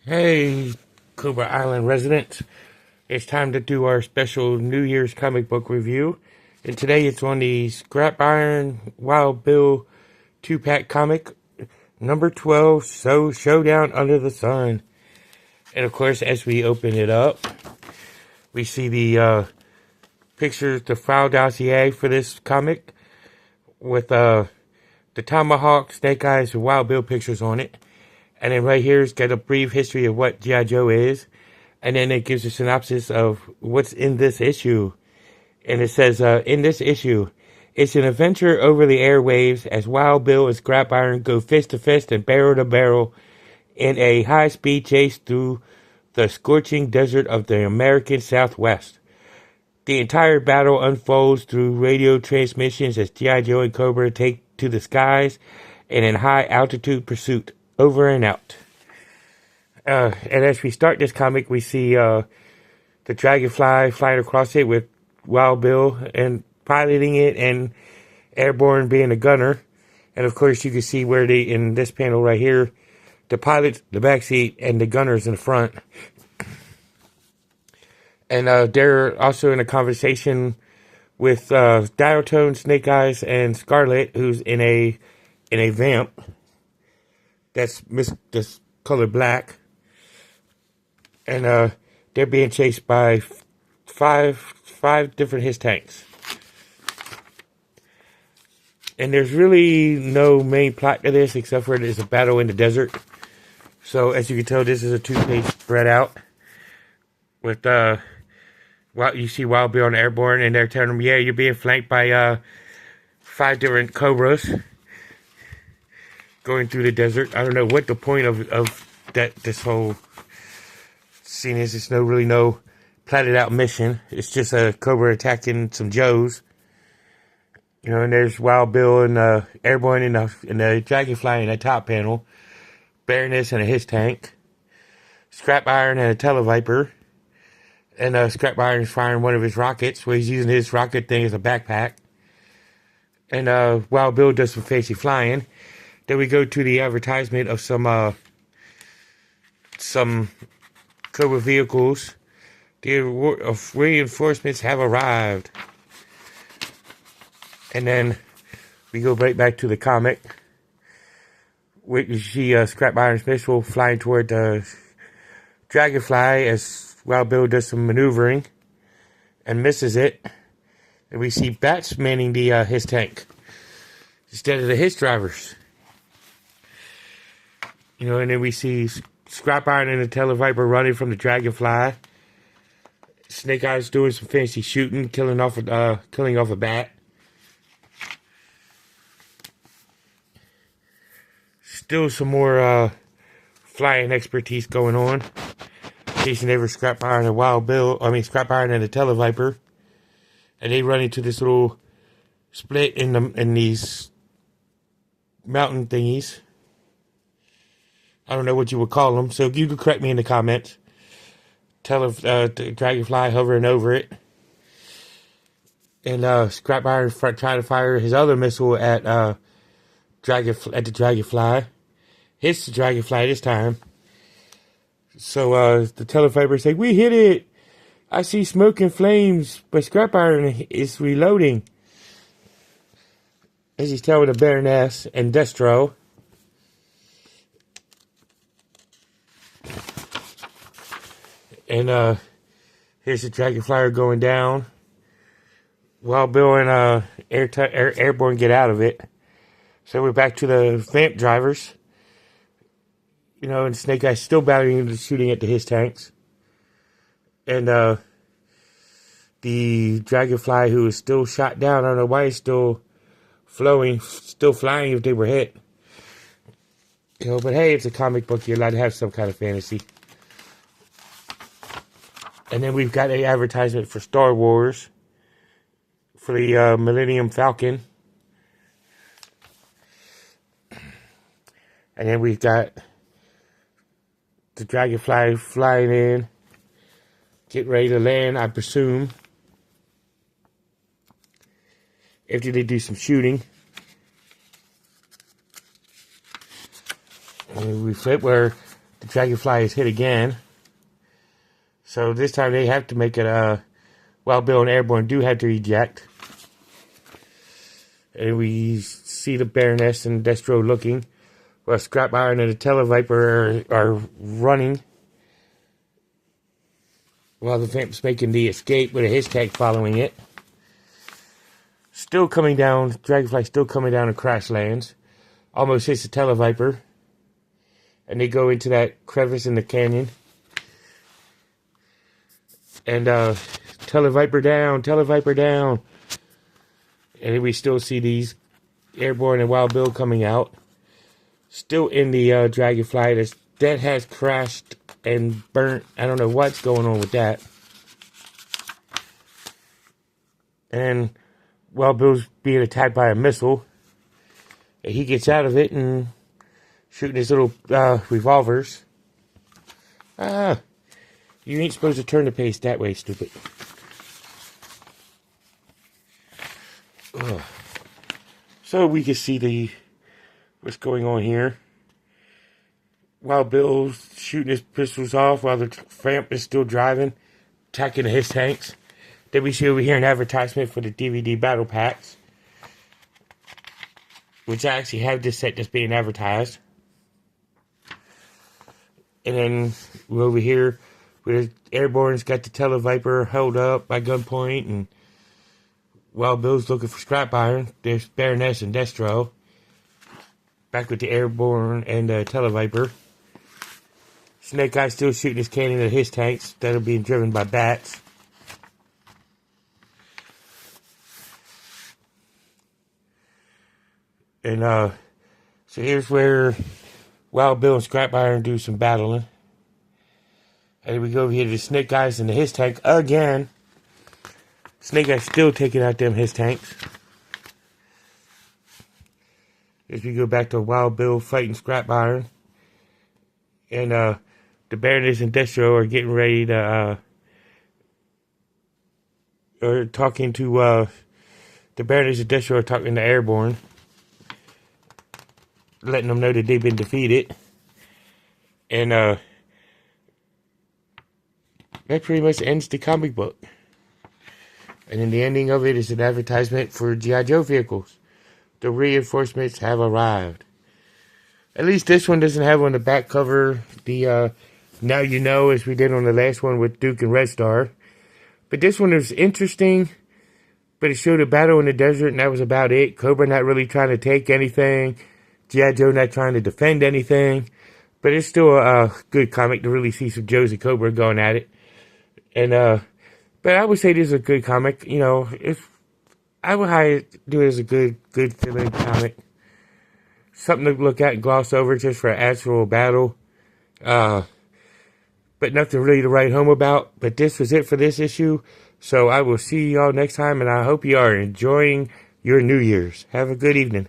Hey, Cobra Island residents. It's time to do our special New Year's comic book review. And today it's on the Scrap Iron Wild Bill 2-pack comic, number 12, Showdown Under the Sun. And of course, as we open it up, we see the pictures, the file dossier for this comic with the Tomahawk, Snake Eyes, and Wild Bill pictures on it. And then right here, it's got a brief history of what G.I. Joe is. And then it gives a synopsis of what's in this issue. And it says, in this issue, it's an adventure over the airwaves as Wild Bill and Scrap Iron go fist to fist and barrel to barrel in a high-speed chase through the scorching desert of the American Southwest. The entire battle unfolds through radio transmissions as G.I. Joe and Cobra take to the skies in a high-altitude pursuit. Over and out. And as we start this comic, we see the Dragonfly flying across it with Wild Bill and piloting it, and Airborne being a gunner. And of course, you can see where in this panel right here, the pilot's the back seat and the gunner's in the front. And they're also in a conversation with Dialtone, Snake Eyes, and Scarlet, who's in a vamp. That's colored black. And they're being chased by five different his tanks. And there's really no main plot to this except for there's a battle in the desert. So as you can tell, this is a 2-page spread out. With you see Wild Bill and Airborne, and they're telling them, yeah, you're being flanked by 5 different Cobras going through the desert. I don't know what the point of this whole scene is. It's really no plotted out mission. It's just a Cobra attacking some Joes. You know, and there's Wild Bill and Airborne in the Dragonfly in the top panel. Baroness and a his tank. Scrap Iron and a Televiper. And Scrap Iron is firing one of his rockets, where he's using his rocket thing as a backpack. And Wild Bill does some fancy flying. Then we go to the advertisement of some Cobra vehicles. The reinforcements have arrived. And then we go right back to the comic. We see Scrap Iron's missile flying toward the Dragonfly as Wild Bill does some maneuvering and misses it. And we see Bats manning the his tank instead of the his drivers. You know, and then we see Scrap Iron and the Televiper running from the Dragonfly. Snake Eyes doing some fancy shooting, killing off a bat. Still some more flying expertise going on. Chasing every Scrap Iron and Scrap Iron and the Televiper. And they run into this little split in these mountain thingies. I don't know what you would call them, so you can correct me in the comments. The Dragonfly hovering over it. And Scrap Iron trying to fire his other missile at the Dragonfly. Hits the Dragonfly this time. So the Televiper say, we hit it! I see smoke and flames, but Scrap Iron is reloading. As he's telling the Baroness and Destro. And here's the Dragonflyer going down. Wild Bill and Airborne get out of it. So we're back to the vamp drivers. You know, and Snake Eyes still battling and shooting at his tanks. And the Dragonfly, who is still shot down, I don't know why he's still flying if they were hit. You know, but hey, it's a comic book. You're allowed to have some kind of fantasy. And then we've got an advertisement for Star Wars. For the Millennium Falcon. And then we've got the Dragonfly flying in. Getting ready to land, I presume. After they do some shooting. And we flip where Dragonfly is hit again. So this time they have to make it, Wild Bill and Airborne do have to eject. And we see the Baroness and Destro looking. While Scrap Iron and the Televiper are running. While the Vamp's making the escape with a his tag following it. Still coming down, Dragonfly still coming down and crash lands. Almost hits the Televiper. And they go into that crevice in the canyon. And Televiper down. And we still see these Airborne and Wild Bill coming out. Still in the Dragonfly. That has crashed and burnt. I don't know what's going on with that. And Wild Bill's being attacked by a missile. And he gets out of it and shooting his little revolvers. You ain't supposed to turn the pace that way, stupid. Ugh. So we can see what's going on here. Wild Bill's shooting his pistols off while the Vamp is still driving, attacking his tanks. Then we see over here an advertisement for the DVD battle packs, which I actually have this set that's being advertised. And then we're over here where Airborne's got the Televiper held up by gunpoint, and Wild Bill's looking for Scrap Iron. There's Baroness and Destro. Back with the Airborne and Televiper. Snake Eye still shooting his cannon at his tanks that are being driven by bats. And so here's where Wild Bill and Scrap Iron do some battling. And then we go over here to the Snake Eyes and the his tank again. Snake Eyes still taking out them his tanks. As we go back to Wild Bill fighting Scrap Iron. And the Baroness and Destro are getting ready to are talking to the Baroness and Destro are talking to Airborne, letting them know that they've been defeated. And that pretty much ends the comic book. And then the ending of it is an advertisement for G.I. Joe vehicles. The reinforcements have arrived. At least this one doesn't have on the back cover the Now You Know, as we did on the last one with Duke and Red Star. But this one is interesting, but it showed a battle in the desert, and that was about it. Cobra not really trying to take anything. G.I. Joe not trying to defend anything. But it's still a good comic to really see some Joes and Cobra going at it. And but I would say this is a good comic. You know, I would do it as a good feeling comic. Something to look at and gloss over just for an actual battle. But nothing really to write home about. But this was it for this issue. So I will see y'all next time, and I hope you are enjoying your New Year's. Have a good evening.